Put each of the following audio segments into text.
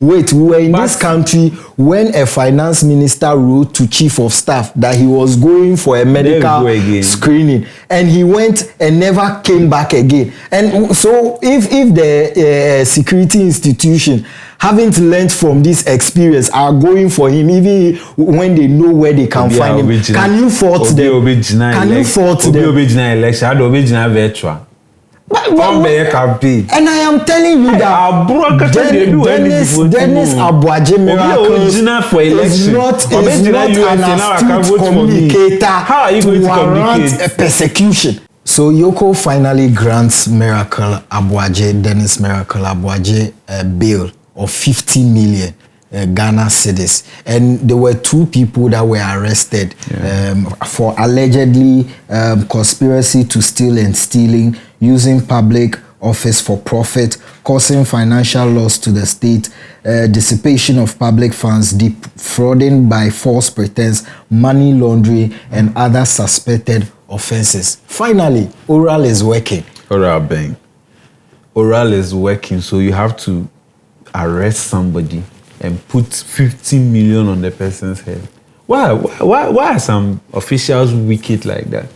Wait, we were in this country when a finance minister wrote to chief of staff that he was going for a medical screening, and he went and never came back again. And so if the security institution haven't learned from this experience are going for him even when they know where they can find him, can you fault them? Can you fault them? But, and I am telling you that Dennis Aboagye miracles is not an astute communicator to warrant a persecution. So EOCO finally grants Dennis Miracle Aboagye bail of 50 million Ghana cedis, and there were 2 people that were arrested for allegedly conspiracy to steal and stealing, using public office for profit, causing financial loss to the state, dissipation of public funds, defrauding by false pretense, money laundering, and other suspected offenses. Finally, oral is working. Oral is working, so you have to arrest somebody and put 50 million on the person's head. Why are some officials wicked like that?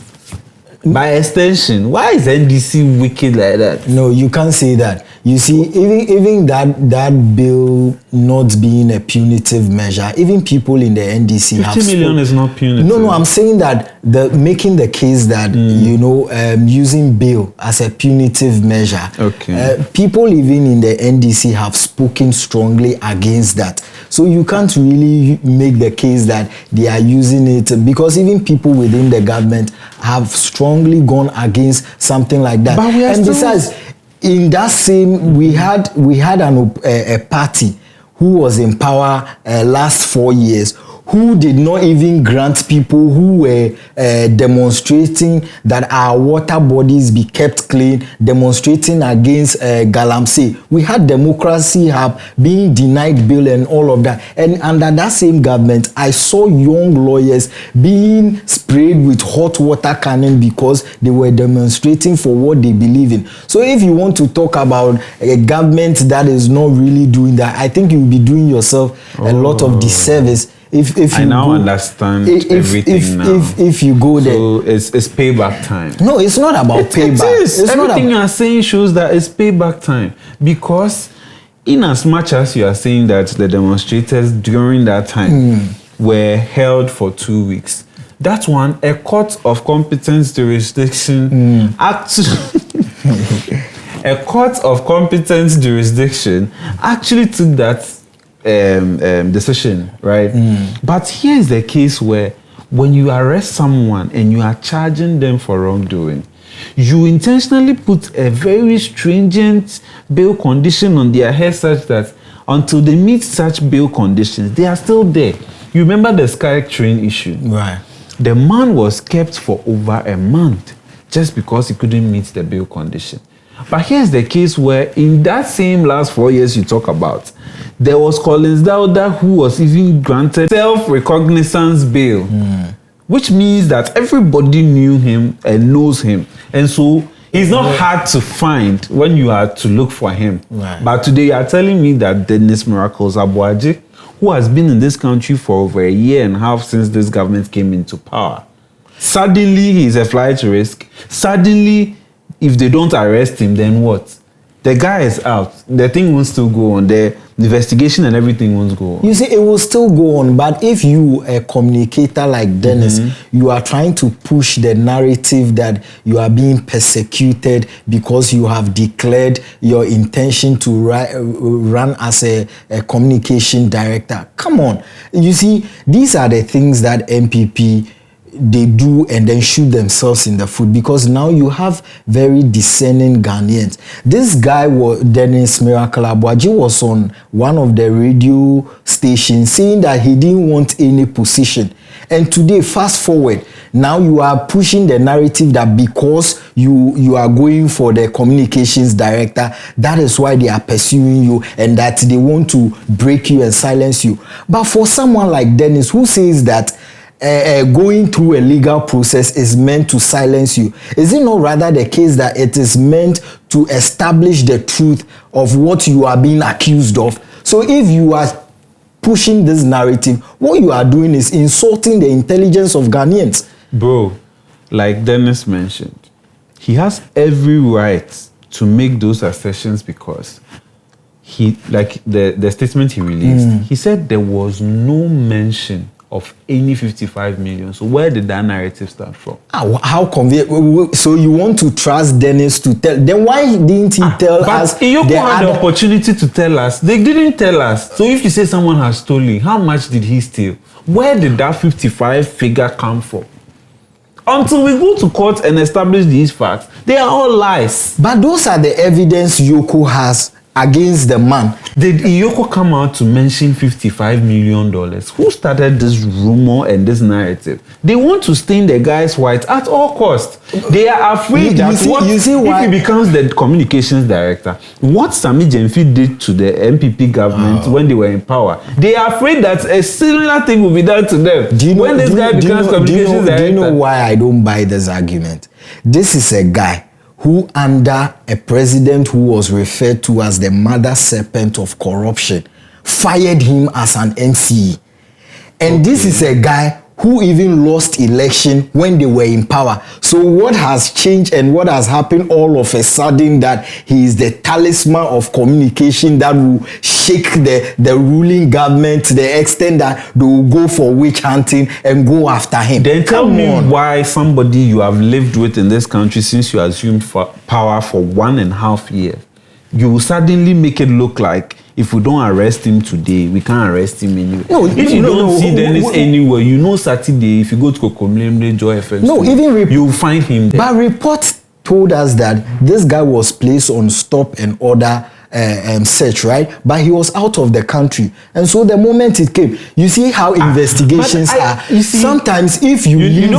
By extension, why is NDC wicked like that? No, you can't say that. You see, even that bill not being a punitive measure, even people in the NDC 50 million is not punitive. No, I'm saying that making the case that using bail as a punitive measure. Okay. People even in the NDC have spoken strongly against that. So you can't really make the case that they are using it, because even people within the government have strongly gone against something like that. But and besides, in that same, we had a party who was in power last 4 years, who did not even grant people who were demonstrating that our water bodies be kept clean, demonstrating against Galamsey. We had Democracy Hub being denied bail and all of that. And under that same government, I saw young lawyers being sprayed with hot water cannon because they were demonstrating for what they believe in. So if you want to talk about a government that is not really doing that, I think you'll be doing yourself a lot of disservice. If you I now understand everything now. If you go there, so it's payback time. No, it's not about payback. It is. Everything you are saying shows that it's payback time, because in as much as you are saying that the demonstrators during that time were held for 2 weeks, that one, a court of competence jurisdiction a court of competence jurisdiction actually took that decision, right? But here's the case where when you arrest someone and you are charging them for wrongdoing, you intentionally put a very stringent bail condition on their head, such that until they meet such bail conditions, they are still there. You remember the Sky Train issue? Right. The man was kept for over a month just because he couldn't meet the bail condition. But here's the case where in that same last 4 years you talk about, there was Collins Dauda who was even granted self-recognizance bail, which means that everybody knew him and knows him. And so he's not hard to find when you are to look for him. Right. But today you are telling me that Dennis Miracles Aboagye, who has been in this country for over a year and a half since this government came into power, suddenly he's a flight risk. Suddenly, if they don't arrest him, then what? The guy is out. The thing won't still go on. The investigation and everything won't go on. You see, it will still go on. But if you, a communicator like Dennis, you are trying to push the narrative that you are being persecuted because you have declared your intention to run as a communication director. Come on. You see, these are the things that MPP they do and then shoot themselves in the foot, because now you have very discerning Ghanaians. This guy, Dennis Miracle Aboagye, was on one of the radio stations saying that he didn't want any position. And today, fast forward, now you are pushing the narrative that because you are going for the communications director, that is why they are pursuing you and that they want to break you and silence you. But for someone like Dennis, who says that going through a legal process is meant to silence you, is it not rather the case that it is meant to establish the truth of what you are being accused of? So if you are pushing this narrative, what you are doing is insulting the intelligence of Ghanaians. Bro, like Dennis mentioned, he has every right to make those assertions because he, like the statement he released, he said there was no mention of any 55 million. So where did that narrative start from? How convenient. So you want to trust Dennis to tell, then why didn't he tell us? But EOCO had the opportunity to tell us. They didn't tell us. So if you say someone has stolen, how much did he steal? Where did that 55 figure come from? Until we go to court and establish these facts, they are all lies. But those are the evidence EOCO has against the man. Did EOCO come out to mention $55 million? Who started this rumor and this narrative? They want to stain the guy's white at all costs. They are afraid that if he becomes the communications director, what Sami Jemfi did to the MPP government when they were in power, they are afraid that a similar thing will be done to them. When this guy becomes communications director. Do you know why I don't buy this argument? This is a guy who, under a president who was referred to as the mother serpent of corruption, fired him as an NCE. And this is a guy who even lost election when they were in power. So what has changed and what has happened all of a sudden that he is the talisman of communication that will shake the ruling government to the extent that they will go for witch hunting and go after him? Then tell me why somebody you have lived with in this country since you assumed power for 1.5 years, you will suddenly make it look like if we don't arrest him today, we can't arrest him anyway. No, if you don't see Dennis anywhere, you know Saturday, if you go to Kokomlemle, Joy FM, you'll find him there. But reports told us that this guy was placed on stop and order search, right? But he was out of the country. And so the moment it came, you see how investigations are. Sometimes if you leave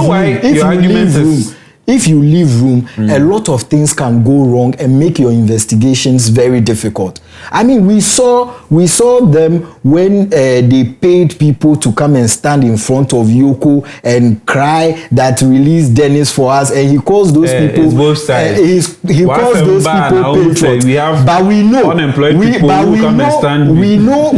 room, if you leave room, a lot of things can go wrong and make your investigations very difficult. I mean, we saw them when they paid people to come and stand in front of EOCO and cry that release Dennis for us, and he calls those people. Both sides. He calls those people patriots. But we know unemployed people who come and stand.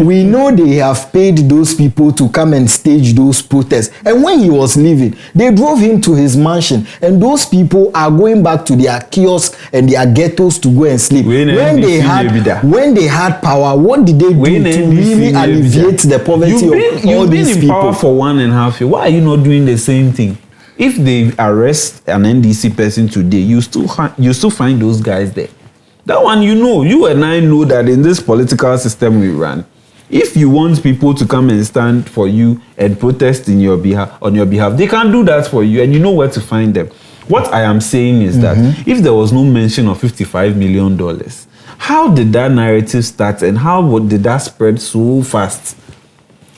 We know they have paid those people to come and stage those protests. And when he was leaving, they drove him to his mansion, and those people are going back to their kiosks and their ghettos to go and sleep. When they had power, what did they do to really alleviate the poverty of all these people? You've been in power for 1.5 years. Why are you not doing the same thing? If they arrest an NDC person today, you still find those guys there. That one, you and I know that in this political system we run, if you want people to come and stand for you and protest on your behalf, they can do that for you, and you know where to find them. What I am saying is that if there was no mention of $55 million, how did that narrative start and how did that spread so fast?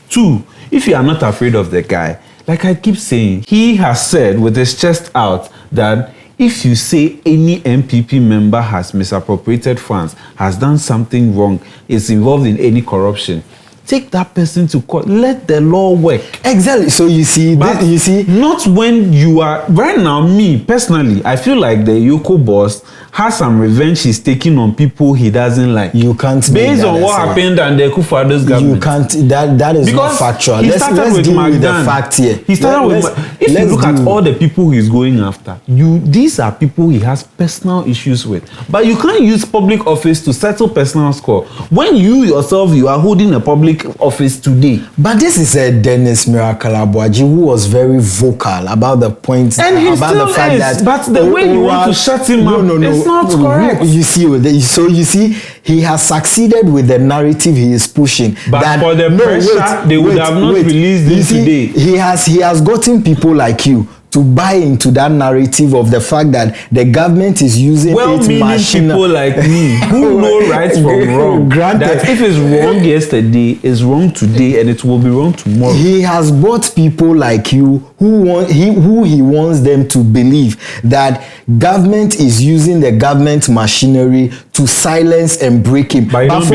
2, if you are not afraid of the guy, like I keep saying, he has said with his chest out that if you say any MPP member has misappropriated funds, has done something wrong, is involved in any corruption, take that person to court. Let the law work. Exactly. So you see, not when you are right now. Me personally, I feel like the EOCO boss has some revenge he's taking on people he doesn't like. You can't based on what happened and the Kufado's government. You can't. That is because not factual. Let's deal with the fact here. He started if you look at all the people he's going after, these are people he has personal issues with. But you can't use public office to settle personal score when you are holding a public office today. But this is a Dennis Miracle Aboagye who was very vocal about the points and he about still the fact is, that but the way you want to shut him up, it's not correct. You see, he has succeeded with the narrative he is pushing. But that, for the pressure, they would have not released this today. He has gotten people like you to buy into that narrative of the fact that the government is using people like me who know right from wrong. Granted, that if it's wrong yesterday, it's wrong today, and it will be wrong tomorrow. He has bought people like you who he wants them to believe that government is using the government machinery to silence and break him. But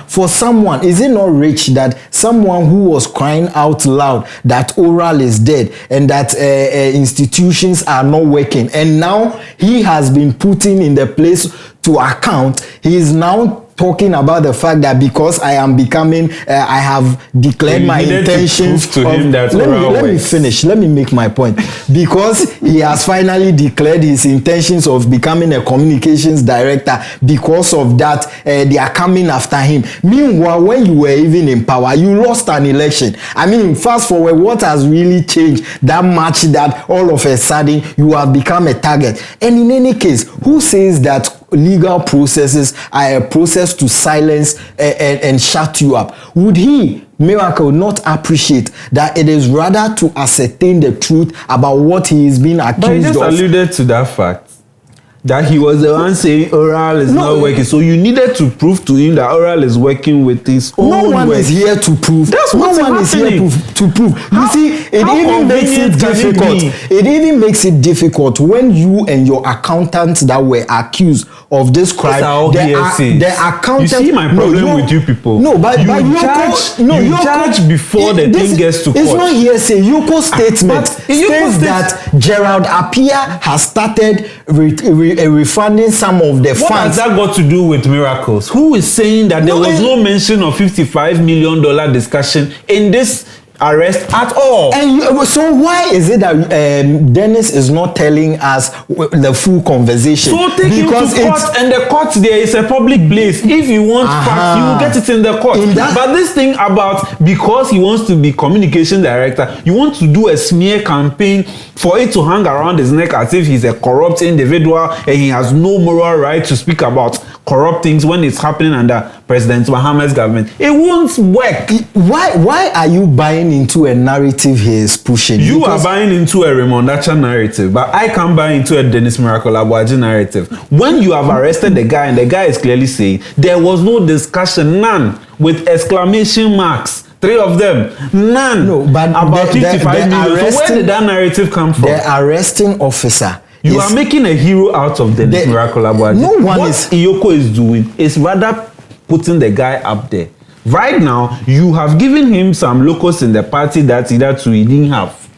for someone, is it not rich that someone who was crying out loud that oral is dead and that institutions are not working, and now he has been putting in the place to account, he is now talking about the fact that because I am becoming, I have declared my intentions. Let me finish. Let me make my point. Because he has finally declared his intentions of becoming a communications director, because of that, they are coming after him. Meanwhile, when you were even in power, you lost an election. I mean, fast forward, what has really changed that much that all of a sudden you have become a target? And in any case, who says that legal processes are a process to silence and shut you up? Would he, Miracle, not appreciate that it is rather to ascertain the truth about what he is being accused of? But he just alluded to that fact that he was the one saying oral is not working. So you needed to prove to him that oral is working with his own No one is here to prove. That's what's happening. No one is here to prove. You see, it even makes it difficult. It even makes it difficult when you and your accountants that were accused of this crime, the accountants. You see my problem with you people. No, but you judge before the thing gets to court. It's not hearsay. EOCO statement states that Gerald Appiah has started refunding some of the funds. What has that got to do with miracles? Who is saying that there was no mention of $55 million discussion in this arrest at all? And so why is it that Dennis is not telling us the full conversation? So take him to court, and the court there is a public place. If you want facts, you will get it in the court. But this thing about because he wants to be communication director, you want to do a smear campaign for it to hang around his neck as if he's a corrupt individual and he has no moral right to speak about corrupt things when it's happening under President Mohammed's government. It won't work. Why are you buying into a narrative he is pushing? You are buying into a Raymond Acha narrative, but I can't buy into a Dennis Miracle Aboagye narrative. When you have arrested the guy and the guy is clearly saying there was no discussion, none, with exclamation marks. 3 of them, none. No, but about 55 million. So where did that narrative come from? The arresting officer. You are making a hero out of Dennis Miracle Aboagye. No one what EOCO is doing is rather putting the guy up there. Right now, you have given him some locals in the party that either two he didn't have.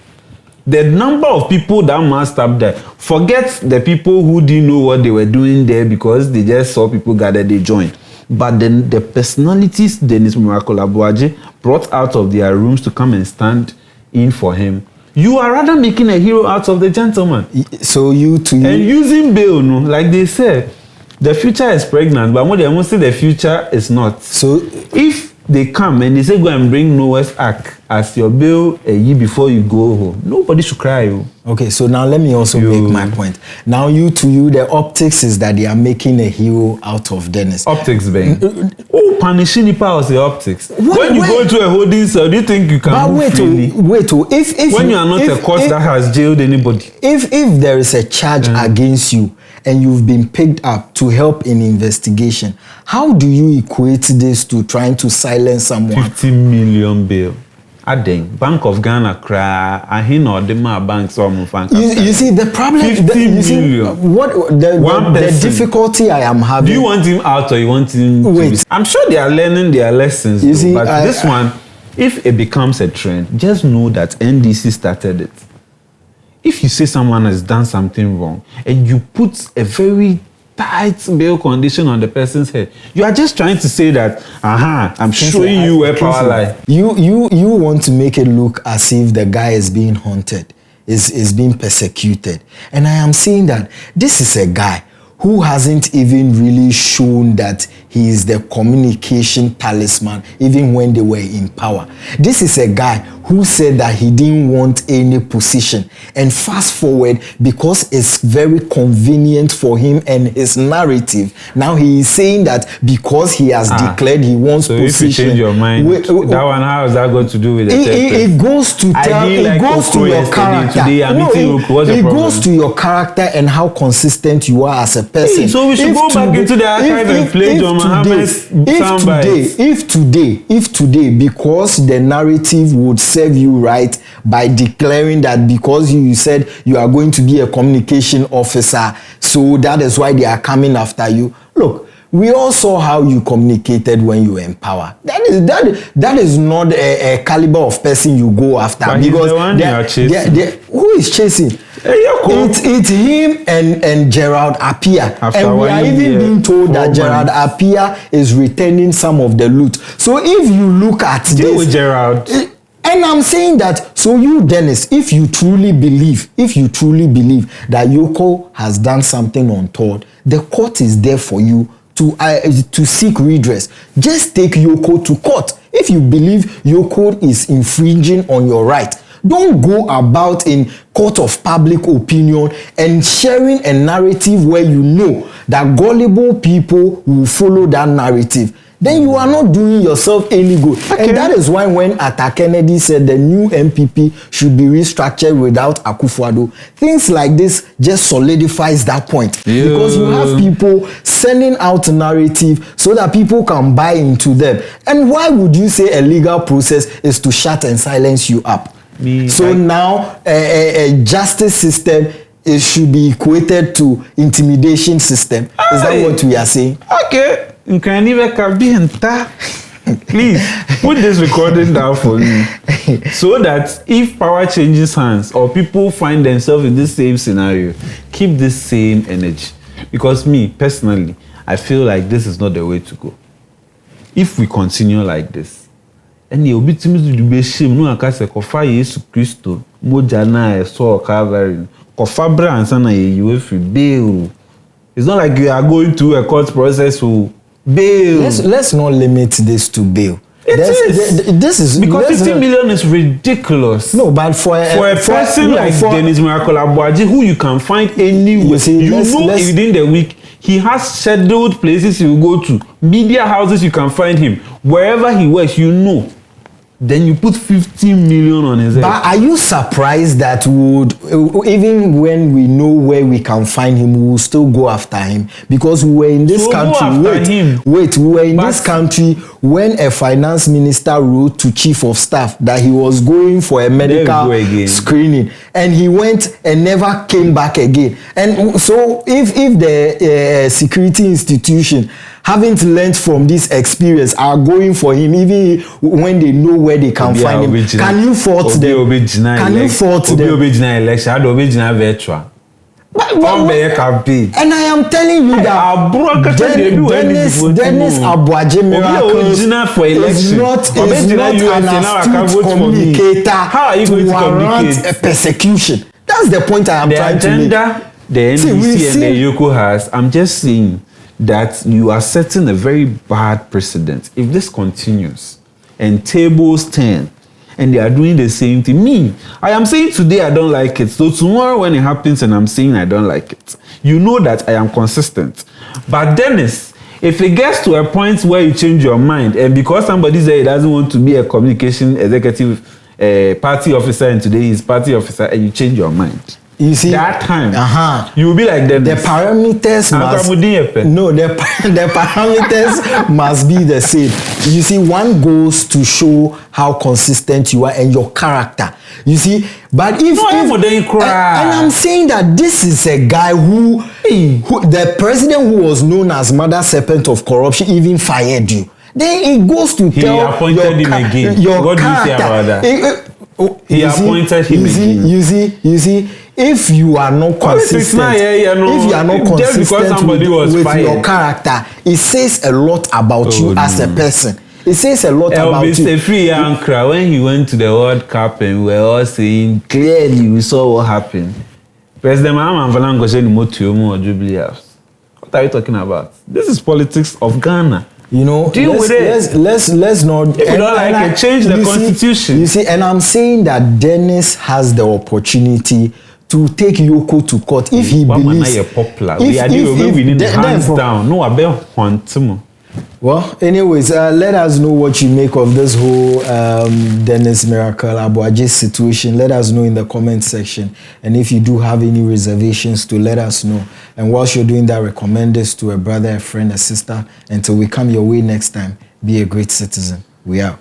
The number of people that massed up there, forget the people who didn't know what they were doing there because they just saw people gather, they joined. But then the personalities Dennis Miracle Aboagye brought out of their rooms to come and stand in for him, you are rather making a hero out of the gentleman. So you and using bail, no, like they said, the future is pregnant, but when they almost say the future is not. So if they come and they say go and bring Noah's Ark as your bail a year before you go home, nobody should cry you. Okay, so now let me also make my point. Now the optics is that they are making a hero out of Dennis. Optics, Ben. Oh, punishing the powers the optics. When you go into a holding cell, do you think you can move freely? If when you are not a court that has jailed anybody. If there is a charge against you and you've been picked up to help in investigation, how do you equate this to trying to silence someone? 50 million bail. Adding Bank of Ghana cry, I hear no the bank so you see the problem. 50 million. What the difficulty I am having. Do you want him out or you want him to I'm sure they are learning their lessons. But this one, if it becomes a trend, just know that NDC started it. If you say someone has done something wrong and you put a very tight bail condition on the person's head, you are just trying to say that I'm showing you where power lies. You want to make it look as if the guy is being haunted, is being persecuted, and I am saying that this is a guy who hasn't even really shown that he is the communication talisman even when they were in power. This is a guy who said that he didn't want any position, and fast forward, because it's very convenient for him and his narrative, now he is saying that because he has declared he wants position. So if you change your mind, that one, how is that going to do with the it goes to tell, it goes to your character. It goes to your character and how consistent you are as a person. So we should go back into the archive and play John Mohammed's soundbites. If today, because the narrative would serve you right by declaring that because you said you are going to be a communication officer, so that is why they are coming after you. Look, we all saw how you communicated when you were in power. That is not a caliber of person you go after. But because the one you are chasing. Who is chasing? It's him and Gerald Appiah. And we are even being told that Gerald Appiah is returning some of the loot. So if you look at this, with Gerald. And I'm saying that, so you, Dennis, if you truly believe that EOCO has done something untoward, the court is there for you to seek redress. Just take EOCO to court. If you believe EOCO is infringing on your right, don't go about in court of public opinion and sharing a narrative where you know that gullible people will follow that narrative. Then you are not doing yourself any good. Okay. And that is why when Atta Kennedy said the new MPP should be restructured without Akufo-Addo, things like this just solidifies that point. Yeah. Because you have people sending out narrative so that people can buy into them. And why would you say a legal process is to shut and silence you up? Now a justice system should be equated to intimidation system. Is that what we are saying? Okay. Please put this recording down for me so that if power changes hands or people find themselves in this same scenario, keep this same energy. Because me personally, I feel like this is not the way to go. If we continue like this, and you'll be to be shame no akase kofa Yesu Kristo moja na so Calvary kofa brands na you if bail. It's not like you are going through a court process to bail. Let's not limit this to bail. This is because 50 million is ridiculous. No, but for a person like Dennis Miracle Aboagye, who you can find anywhere, within the week, he has scheduled places he will go to, media houses you can find him, wherever he works, you know. Then you put 50 million on his head. But are you surprised that even when we know where we can find him, we will still go after him? Because we were in this country. We were in this country when a finance minister wrote to chief of staff that he was going for a medical screening, and he went and never came back again. And so, if the security institution haven't learned from this experience, are going for him even when they know where they can find him. Can you fault them? Can you fault them? And I am telling you that Dennis Aboagye Miracles is not an astute communicator to warrant a persecution. That's the point I am trying to make. The NDC and the EOCO has, I'm just saying that you are setting a very bad precedent. If this continues and tables turn and they are doing the same thing, I am saying today I don't like it. So tomorrow when it happens and I'm saying I don't like it, you know that I am consistent. But Dennis, if it gets to a point where you change your mind, and because somebody said he doesn't want to be a communication executive party officer and today he's party officer, and you change your mind, you see that time, you will be like the parameters the parameters must be the same. You see, one goes to show how consistent you are and your character. You see, but if and I'm saying that this is a guy who the president who was known as mother serpent of corruption even fired you. Then it goes to he appointed him again. What do you say about that? He appointed him again. You see, if you are not consistent, if you are not consistent with your character, it says a lot about you as a person. It says a lot about you. Mr. Free Ankara, when he went to the World Cup and we were all saying clearly we saw what happened. President Mahama Valango said or Jubilee House. What are you talking about? This is politics of Ghana. You know, let's not. If you don't like it, change the constitution. You see, and I'm saying that Dennis has the opportunity to take EOCO to court if he believes. We need hands down. No, I bet want. Well, anyways, let us know what you make of this whole Dennis Miracle Aboagye situation. Let us know in the comment section. And if you do have any reservations, to let us know. And whilst you're doing that, recommend this to a brother, a friend, a sister. Until we come your way next time, be a great citizen. We out.